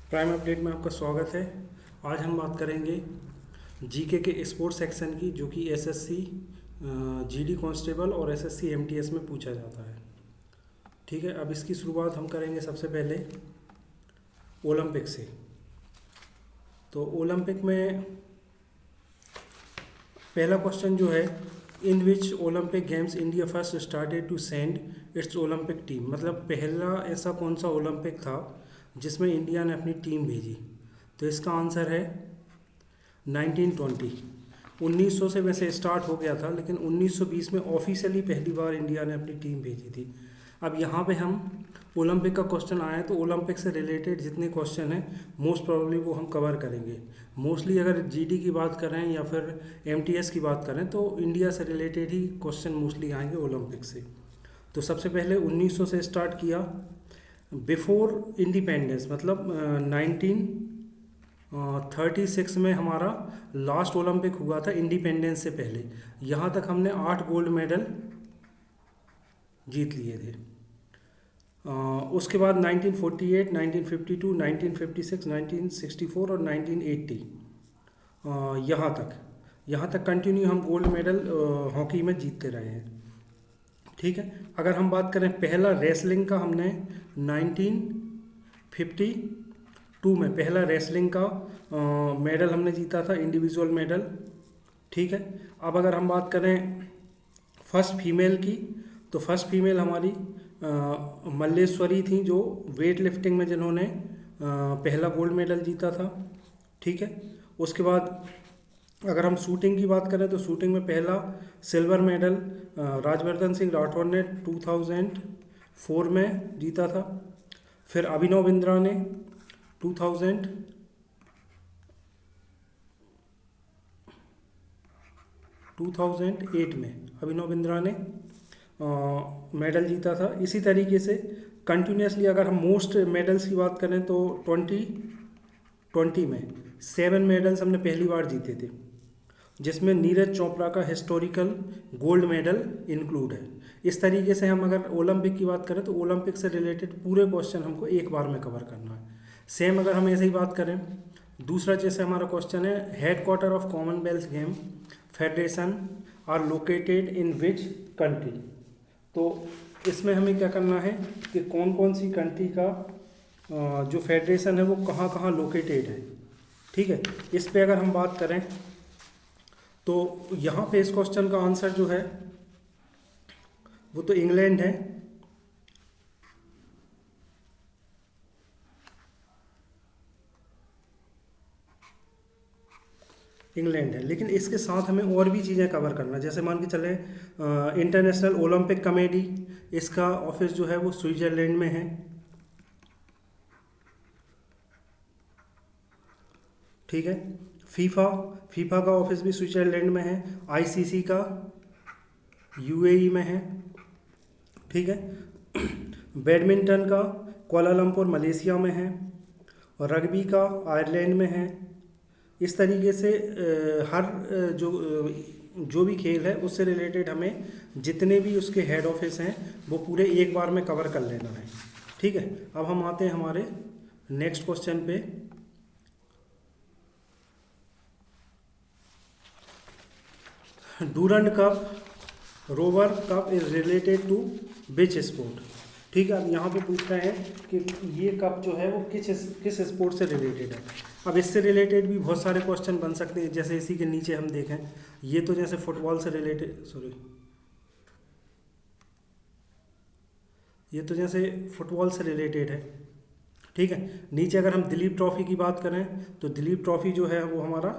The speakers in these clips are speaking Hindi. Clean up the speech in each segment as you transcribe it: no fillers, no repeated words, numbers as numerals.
प्राइम अपडेट में आपका स्वागत है। आज हम बात करेंगे जीके के स्पोर्ट्स सेक्शन की, जो कि एसएससी जीडी कांस्टेबल और एसएससी एमटीएस में पूछा जाता है। ठीक है, अब इसकी शुरुआत हम करेंगे सबसे पहले ओलंपिक से। तो ओलंपिक में पहला क्वेश्चन जो है, in which Olympic games India first started to send its Olympic team. मतलब पहला ऐसा कौन सा ओलंपिक था जिसमें इंडिया ने अपनी टीम भेजी। तो इसका आंसर है 1920। 1900 से वैसे स्टार्ट हो गया था, लेकिन 1920 में ऑफिशियली पहली बार इंडिया ने अपनी टीम भेजी थी। अब यहाँ पे हम ओलंपिक का क्वेश्चन आया, तो ओलंपिक से रिलेटेड जितने क्वेश्चन हैं मोस्ट प्रोबेबली वो हम कवर करेंगे। मोस्टली अगर जीडी की बात करें या फिर एमटीएस की बात करें तो इंडिया से रिलेटेड ही क्वेश्चन मोस्टली आएंगे ओलंपिक से। तो सबसे पहले 1900 से स्टार्ट किया, बिफोर इंडिपेंडेंस, मतलब 1936 में हमारा लास्ट ओलंपिक हुआ था इंडिपेंडेंस से पहले। यहाँ तक हमने 8 गोल्ड मेडल जीत लिए थे। उसके बाद 1948, 1952, 1956, 1964 और 1980 यहाँ तक कंटिन्यू हम गोल्ड मेडल हॉकी में जीतते रहे हैं। ठीक है, अगर हम बात करें पहला रेसलिंग का, हमने 1952 में पहला रेसलिंग का मेडल हमने जीता था, इंडिविजुअल मेडल। ठीक है, अब अगर हम बात करें फर्स्ट फीमेल की, तो फर्स्ट फीमेल हमारी मल्लेश्वरी थी, जो वेट लिफ्टिंग में जिन्होंने पहला गोल्ड मेडल जीता था। ठीक है, उसके बाद अगर हम शूटिंग की बात करें तो शूटिंग में पहला सिल्वर मेडल राजवर्धन सिंह राठौर ने 2004 में जीता था। फिर अभिनव बिंद्रा ने 2008 में अभिनव बिंद्रा ने मेडल जीता था। इसी तरीके से कंटिन्यूसली अगर हम मोस्ट मेडल्स की बात करें तो 2020 में 7 मेडल्स हमने पहली बार जीते थे, जिसमें नीरज चोपड़ा का हिस्टोरिकल गोल्ड मेडल इंक्लूड है। इस तरीके से हम अगर ओलंपिक की बात करें तो ओलंपिक से रिलेटेड पूरे क्वेश्चन हमको एक बार में कवर करना है। सेम अगर हम ऐसे ही बात करें, दूसरा जैसे हमारा क्वेश्चन है, headquarter of Commonwealth game federation are located in which country. तो इसमें हमें क्या करना है कि कौन कौन सी कंट्री का जो फेडरेशन है वो कहाँ कहाँ लोकेटेड है। ठीक है, इस पे अगर हम बात करें तो यहाँ पे इस क्वेश्चन का आंसर जो है वो तो इंग्लैंड है। इंग्लैंड है, लेकिन इसके साथ हमें और भी चीज़ें कवर करना, जैसे मान के चले इंटरनेशनल ओलंपिक कमेटी, इसका ऑफिस जो है वो स्विट्जरलैंड में है। ठीक है, फीफा का ऑफिस भी स्विट्जरलैंड में है। आईसीसी का यूएई में है। ठीक है, बैडमिंटन का कोलालमपुर मलेशिया में है, और रग्बी का आयरलैंड में है। इस तरीके से हर जो भी खेल है उससे रिलेटेड हमें जितने भी उसके हेड ऑफिस हैं वो पूरे एक बार में कवर कर लेना है। ठीक है, अब हम आते हैं हमारे नेक्स्ट क्वेश्चन पे। Durand cup Rover cup is related to which sport. ठीक है, अब यहाँ पे पूछ रहे हैं कि ये कप जो है वो किस स्पोर्ट से रिलेटेड है। अब इससे रिलेटेड भी बहुत सारे क्वेश्चन बन सकते हैं, जैसे इसी के नीचे हम देखें, ये तो जैसे फुटबॉल से रिलेटेड, ये तो जैसे फुटबॉल से रिलेटेड है। ठीक है, नीचे अगर हम दिलीप ट्रॉफी की बात करें तो दिलीप ट्रॉफी जो है वो हमारा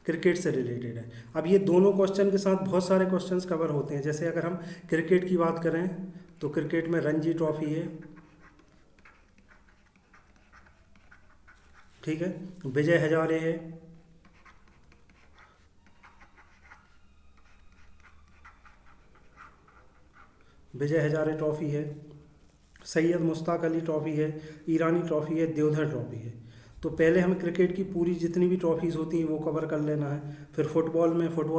क्रिकेट से रिलेटेड है। अब ये दोनों क्वेश्चन के साथ बहुत सारे क्वेश्चंस कवर होते हैं। जैसे अगर हम क्रिकेट की बात करें तो क्रिकेट में रणजी ट्रॉफी है। ठीक है, विजय हजारे है, विजय हजारे ट्रॉफी है, सैयद मुश्ताक अली ट्रॉफी है, ईरानी ट्रॉफी है, देवधर ट्रॉफी है। तो पहले हमें क्रिकेट की पूरी जितनी भी ट्रॉफीज़ होती हैं वो कवर कर लेना है। फिर फुटबॉल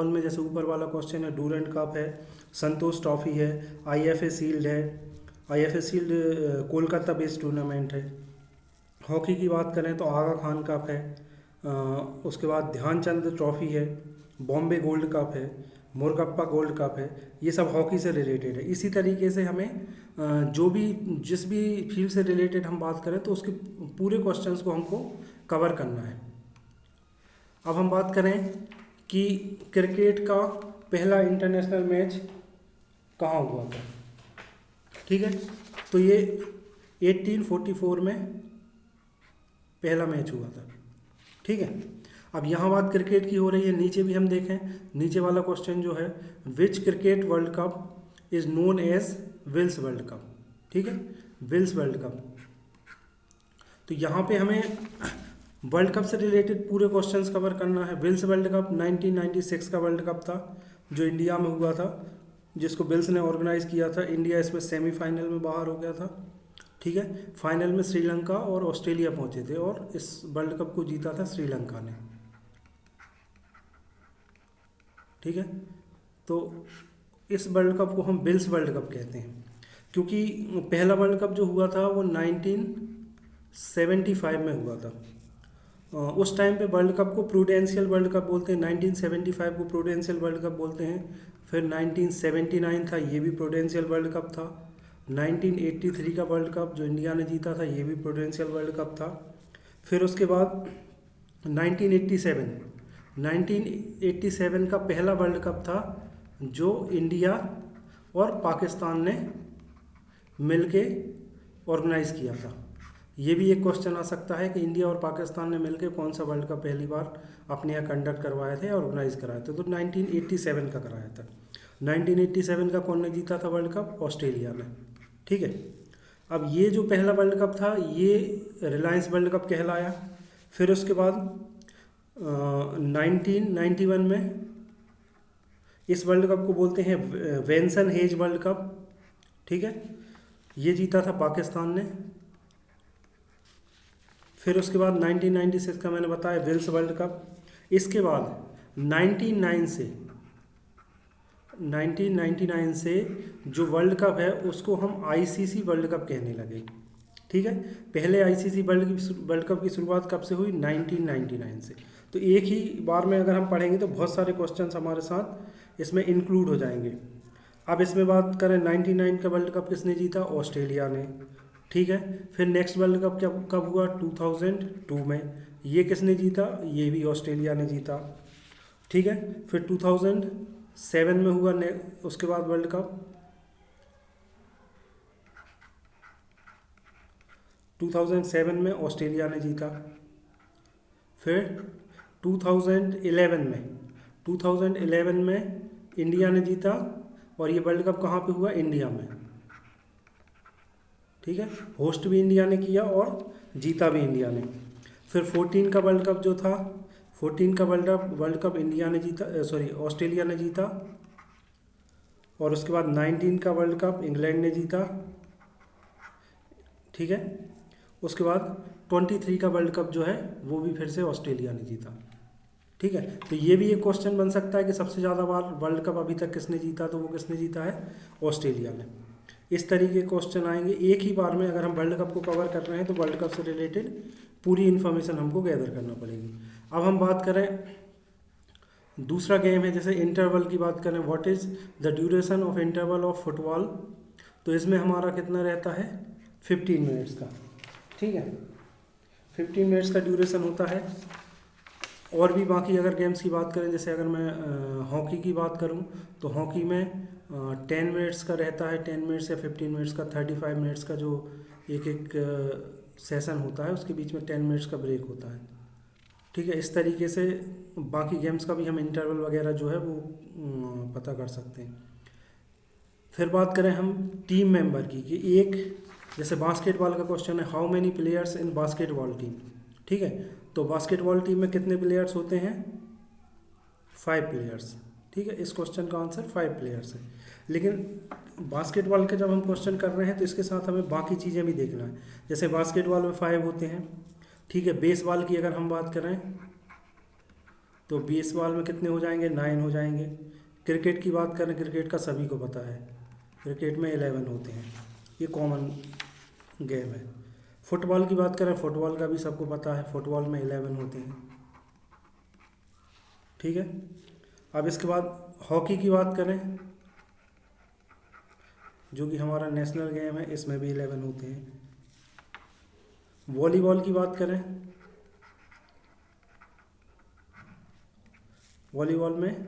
में जैसे ऊपर वाला क्वेश्चन है, डूरंड कप है, संतोष ट्रॉफी है, आईएफए शील्ड है। IFA shield Kolkata based tournament है। हॉकी की बात करें तो आगा खान कप है, उसके बाद ध्यानचंद ट्रॉफी है, बॉम्बे गोल्ड कप है, मुरगप्पा गोल्ड कप है। ये सब हॉकी से रिलेटेड है। इसी तरीके से हमें जो भी जिस भी फील्ड से रिलेटेड हम बात करें तो उसके पूरे क्वेश्चंस को हमको कवर करना है। अब हम बात करें कि क्रिकेट का पहला इंटरनेशनल मैच कहाँ हुआ था। ठीक है, तो ये 1844 में पहला मैच हुआ था। ठीक है, अब यहाँ बात क्रिकेट की हो रही है। नीचे भी हम देखें, नीचे वाला क्वेश्चन जो है, which cricket world cup is known as Wills world cup. ठीक है, विल्स वर्ल्ड कप। तो यहाँ पे हमें वर्ल्ड कप से रिलेटेड पूरे क्वेश्चंस कवर करना है। विल्स वर्ल्ड कप 1996 का वर्ल्ड कप था जो इंडिया में हुआ था, जिसको विल्स ने ऑर्गेनाइज किया था। इंडिया इसमें सेमीफाइनल में बाहर हो गया था। ठीक है, फाइनल में श्रीलंका और ऑस्ट्रेलिया पहुंचे थे और इस वर्ल्ड कप को जीता था श्रीलंका ने। ठीक है, तो इस वर्ल्ड कप को हम विल्स वर्ल्ड कप कहते हैं, क्योंकि पहला वर्ल्ड कप जो हुआ था वो 1975 में हुआ था। उस टाइम पे वर्ल्ड कप को प्रूडेंशियल वर्ल्ड कप बोलते हैं। 1975 को प्रूडेंशियल वर्ल्ड कप बोलते हैं। फिर 1979 था, ये भी प्रूडेंशियल वर्ल्ड कप था। 1983 का वर्ल्ड कप जो इंडिया ने जीता था, ये भी प्रूडेंशियल वर्ल्ड कप था। फिर उसके बाद 1987 का पहला वर्ल्ड कप था जो इंडिया और पाकिस्तान ने मिलके ऑर्गेनाइज किया था। ये भी एक क्वेश्चन आ सकता है कि इंडिया और पाकिस्तान ने मिलकर कौन सा वर्ल्ड कप पहली बार अपने यहाँ कंडक्ट करवाए थे, ऑर्गेनाइज कराए थे। तो 1987 का कराया था। 1987 का कौन ने जीता था वर्ल्ड कप? ऑस्ट्रेलिया ने। ठीक है, अब ये जो पहला वर्ल्ड कप था ये रिलायंस वर्ल्ड कप कहलाया। फिर उसके बाद 1991 में इस वर्ल्ड कप को बोलते हैं वेंसन हेज वर्ल्ड कप। ठीक है, ये जीता था पाकिस्तान ने। फिर उसके बाद 1996 का मैंने बताया विल्स वर्ल्ड कप। इसके बाद 1999 से जो वर्ल्ड कप है उसको हम आईसीसी वर्ल्ड कप कहने लगे। ठीक है, पहले आईसीसी वर्ल्ड कप की शुरुआत कब से हुई? 1999 से। तो एक ही बार में अगर हम पढ़ेंगे तो बहुत सारे क्वेश्चंस हमारे साथ इसमें इंक्लूड हो जाएंगे। अब इसमें बात करें 99 का वर्ल्ड कप किसने जीता? ऑस्ट्रेलिया ने। ठीक है, फिर नेक्स्ट वर्ल्ड कप कब हुआ? 2002 में। ये किसने जीता? ये भी ऑस्ट्रेलिया ने जीता। ठीक है, फिर 2007 में हुआ उसके बाद वर्ल्ड कप। 2007 में ऑस्ट्रेलिया ने जीता। फिर 2011 में इंडिया ने जीता। और ये वर्ल्ड कप कहाँ पे हुआ? इंडिया में। ठीक है, होस्ट भी इंडिया ने किया और जीता भी इंडिया ने। फिर 14 का वर्ल्ड कप जो था, 14 का वर्ल्ड कप इंडिया ने जीता, ऑस्ट्रेलिया ने जीता। और उसके बाद 19 का वर्ल्ड कप इंग्लैंड ने जीता। ठीक है, उसके बाद 23 का वर्ल्ड कप जो है वो भी फिर से ऑस्ट्रेलिया ने जीता। ठीक है, तो ये भी एक क्वेश्चन बन सकता है कि सबसे ज़्यादा बार वर्ल्ड कप अभी तक किसने जीता? तो वो किसने जीता है? ऑस्ट्रेलिया ने। इस तरीके के क्वेश्चन आएंगे एक ही बार में। अगर हम वर्ल्ड कप को कवर कर रहे हैं तो वर्ल्ड कप से रिलेटेड पूरी इन्फॉर्मेशन हमको गैदर करना पड़ेगी। अब हम बात करें दूसरा गेम है, जैसे इंटरवल की बात करें, what is the duration of interval of football. तो इसमें हमारा कितना रहता है? 15 मिनट्स का। ठीक है, 15 मिनट्स का ड्यूरेशन होता है। और भी बाकी अगर गेम्स की बात करें, जैसे अगर मैं हॉकी की बात करूं तो हॉकी में 10 मिनट्स का रहता है, 10 मिनट्स या 15 मिनट्स का, 35 मिनट्स का जो एक सेशन होता है उसके बीच में 10 मिनट्स का ब्रेक होता है। ठीक है, इस तरीके से बाकी गेम्स का भी हम इंटरवल वगैरह जो है वो पता कर सकते हैं। फिर बात करें हम टीम मेंबर की, कि एक जैसे बास्केटबॉल का क्वेश्चन है, how many players in basketball team. ठीक है, तो बास्केटबॉल टीम में कितने प्लेयर्स होते हैं? 5 प्लेयर्स। ठीक है, इस क्वेश्चन का आंसर 5 प्लेयर्स है। लेकिन बास्केटबॉल के जब हम क्वेश्चन कर रहे हैं तो इसके साथ हमें बाकी चीज़ें भी देखना है। जैसे बास्केटबॉल में 5 होते हैं। ठीक है, बेसबॉल की अगर हम बात करें तो बेसबॉल में कितने हो जाएंगे? 9 हो जाएंगे। क्रिकेट की बात करें, क्रिकेट का सभी को पता है, क्रिकेट में 11 होते हैं, ये कॉमन गेम है। फुटबॉल की बात करें, फुटबॉल का भी सबको पता है, फुटबॉल में 11 होते हैं। ठीक है। अब इसके बाद हॉकी की बात करें, जो कि हमारा नेशनल गेम है, इसमें भी 11 होते हैं। वॉलीबॉल की बात करें, वॉलीबॉल में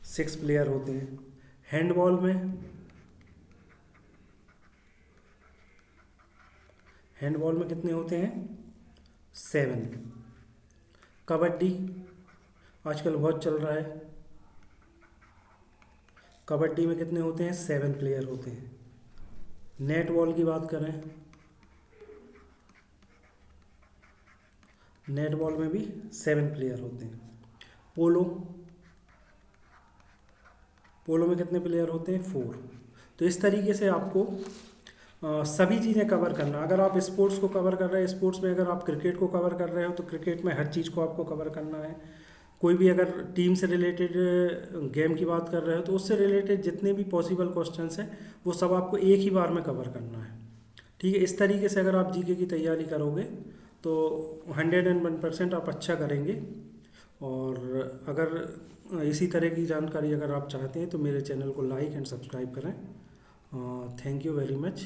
6 प्लेयर होते हैं। हैंडबॉल में, हैंडबॉल में कितने होते हैं? 7। कबड्डी आजकल बहुत चल रहा है, कबड्डी में कितने होते हैं? 7 प्लेयर होते हैं। नेट बॉल की बात करें, नेट बॉल में भी 7 प्लेयर होते हैं। पोलो, पोलो में कितने प्लेयर होते हैं? 4। तो इस तरीके से आपको सभी चीज़ें कवर करना। अगर आप स्पोर्ट्स को कवर कर रहे हैं, स्पोर्ट्स में अगर आप क्रिकेट को कवर कर रहे हो तो क्रिकेट में हर चीज़ को आपको कवर करना है। कोई भी अगर टीम से रिलेटेड गेम की बात कर रहे हो तो उससे रिलेटेड जितने भी पॉसिबल क्वेश्चंस हैं वो सब आपको एक ही बार में कवर करना है। ठीक है। इस तरीके से अगर आप जीके की तैयारी करोगे तो 101% आप अच्छा करेंगे। और अगर इसी तरह की जानकारी अगर आप चाहते हैं तो मेरे चैनल को लाइक एंड सब्सक्राइब करें। Thank you very much.